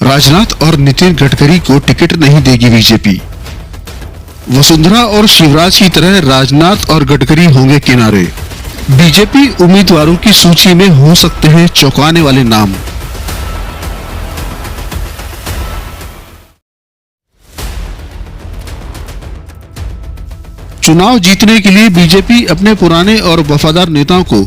राजनाथ और नितिन गडकरी को टिकट नहीं देगी बीजेपी। वसुंधरा और शिवराज की तरह राजनाथ और गडकरी होंगे किनारे। बीजेपी उम्मीदवारों की सूची में हो सकते हैं चौंकाने वाले नाम। चुनाव जीतने के लिए बीजेपी अपने पुराने और वफादार नेताओं को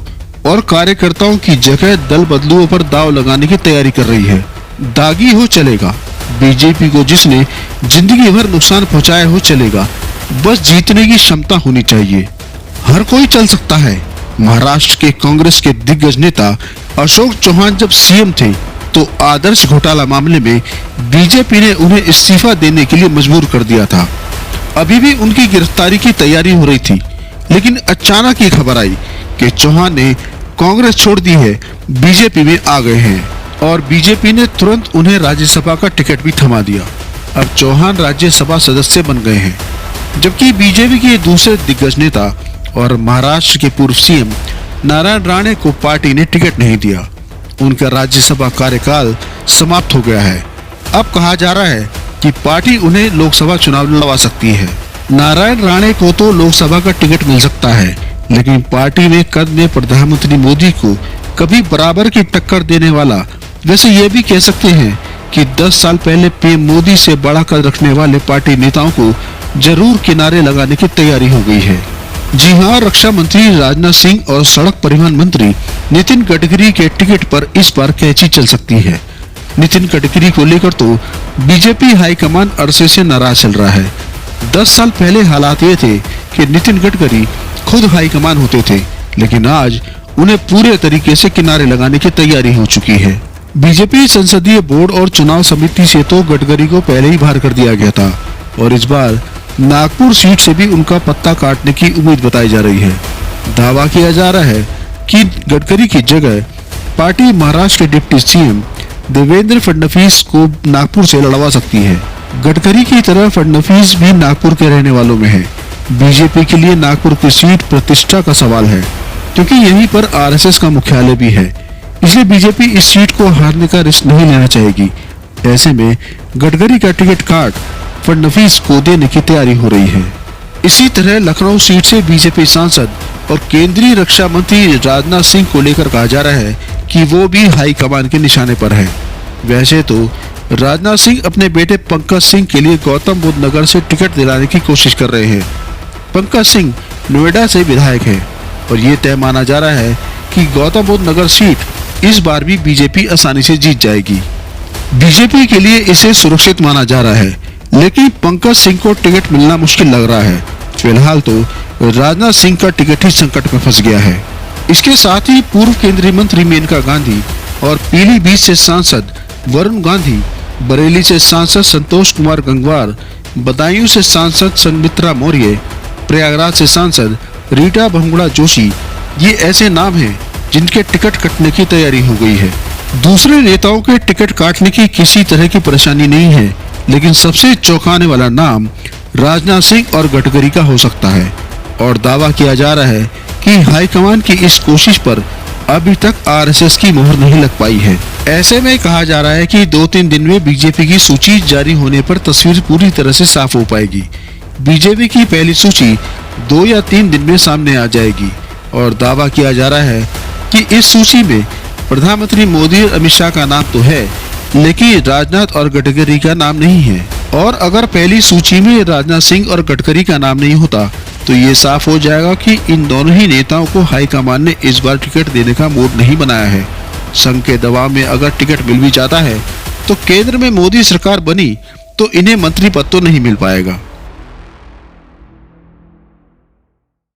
और कार्यकर्ताओं की जगह दल बदलुओं पर दांव लगाने की तैयारी कर रही है। दागी हो चलेगा, बीजेपी को जिसने जिंदगी भर नुकसान पहुंचाया हो चलेगा, बस जीतने की क्षमता होनी चाहिए। हर कोई चल सकता है। महाराष्ट्र के कांग्रेस के दिग्गज नेता अशोक चौहान जब सीएम थे तो आदर्श घोटाला मामले में बीजेपी ने उन्हें इस्तीफा देने के लिए मजबूर कर दिया था। अभी भी उनकी गिरफ्तारी की तैयारी हो रही थी, लेकिन अचानक ये खबर आई कि चौहान ने कांग्रेस छोड़ दी है, बीजेपी में आ गए हैं और बीजेपी ने तुरंत उन्हें राज्यसभा का टिकट भी थमा दिया। अब चौहान राज्यसभा सदस्य बन गए हैं, जबकि बीजेपी के दूसरे दिग्गज नेता और महाराष्ट्र के पूर्व सीएम नारायण राणे को पार्टी ने टिकट नहीं दिया। उनका राज्यसभा कार्यकाल समाप्त हो गया है। अब कहा जा रहा है कि पार्टी उन्हें लोकसभा चुनाव लड़वा सकती है। नारायण राणे को तो लोकसभा का टिकट मिल सकता है, लेकिन पार्टी में कद में प्रधानमंत्री मोदी को कभी बराबर की टक्कर देने वाला, वैसे ये भी कह सकते हैं कि 10 साल पहले पीएम मोदी से बड़ा कद रखने वाले पार्टी नेताओं को जरूर किनारे लगाने की तैयारी हो गई है। जी हाँ, रक्षा मंत्री राजनाथ सिंह और सड़क परिवहन मंत्री नितिन गडकरी के टिकट पर इस बार कैंची चल सकती है। नितिन गडकरी को लेकर तो बीजेपी हाईकमान अरसे से नाराज चल रहा है। 10 साल पहले हालात ये थे कि नितिन गडकरी खुद हाईकमान होते थे, लेकिन आज उन्हें पूरे तरीके से किनारे लगाने की तैयारी हो चुकी है। बीजेपी संसदीय बोर्ड और चुनाव समिति से तो गडकरी को पहले ही बाहर कर दिया गया था और इस बार नागपुर सीट से भी उनका पत्ता काटने की उम्मीद बताई जा रही है। दावा किया जा रहा है कि गडकरी की जगह पार्टी महाराष्ट्र के डिप्टी सीएम देवेंद्र फडणवीस को नागपुर से लड़वा सकती है। गडकरी की तरह फडणवीस भी नागपुर के रहने वालों में है। बीजेपी के लिए नागपुर की सीट प्रतिष्ठा का सवाल है, क्योंकि यहीं पर आरएसएस का मुख्यालय भी है। इसलिए बीजेपी इस सीट को हारने का रिस्क नहीं लेना चाहेगी। ऐसे में गडकरी का टिकट काट फडणवीस को देने की तैयारी हो रही है। इसी तरह लखनऊ सीट से बीजेपी सांसद और केंद्रीय रक्षा मंत्री राजनाथ सिंह को लेकर कहा जा रहा है कि वो भी हाईकमान के निशाने पर है। वैसे तो राजनाथ सिंह अपने बेटे पंकज सिंह के लिए गौतम बुद्ध नगर से टिकट दिलाने की कोशिश कर रहे हैं। पंकज सिंह नोएडा से विधायक है और ये तय माना जा रहा है कि गौतम बुद्ध नगर सीट इस बार भी बीजेपी आसानी से जीत जाएगी। बीजेपी के लिए इसे सुरक्षित माना जा रहा है, लेकिन पंकज सिंह को टिकट मिलना मुश्किल लग रहा है। फिलहाल तो राजनाथ सिंह का टिकट ही संकट में फंस गया है। इसके साथ ही पूर्व केंद्रीय मंत्री मेनका गांधी और पीलीभीत से सांसद वरुण गांधी, बरेली से सांसद संतोष कुमार गंगवार, बदायूं से सांसद संघमित्रा मौर्य, प्रयागराज से सांसद रीटा बहुगुणा जोशी, ये ऐसे नाम हैं जिनके टिकट कटने की तैयारी हो गई है। दूसरे नेताओं के टिकट काटने की किसी तरह की परेशानी नहीं है, लेकिन सबसे चौंकाने वाला नाम राजनाथ सिंह और गडकरी का हो सकता है और दावा किया जा रहा है कि हाईकमान की इस कोशिश पर अभी तक आरएसएस की मोहर नहीं लग पाई है। ऐसे में कहा जा रहा है कि 2-3 दिन में बीजेपी की सूची जारी होने पर तस्वीर पूरी तरह से साफ हो पाएगी। बीजेपी की पहली सूची 2 या 3 दिन में सामने आ जाएगी और दावा किया जा रहा है कि इस सूची में प्रधानमंत्री मोदी और अमित शाह का नाम तो है, लेकिन राजनाथ और गडकरी का नाम नहीं है। और अगर पहली सूची में राजनाथ सिंह और गडकरी का नाम नहीं होता तो ये साफ हो जाएगा कि इन दोनों ही नेताओं को हाईकमान ने इस बार टिकट देने का मूड नहीं बनाया है। संघ के दबाव में अगर टिकट मिल भी जाता है तो केंद्र में मोदी सरकार बनी तो इन्हें मंत्री पद तो नहीं मिल पाएगा।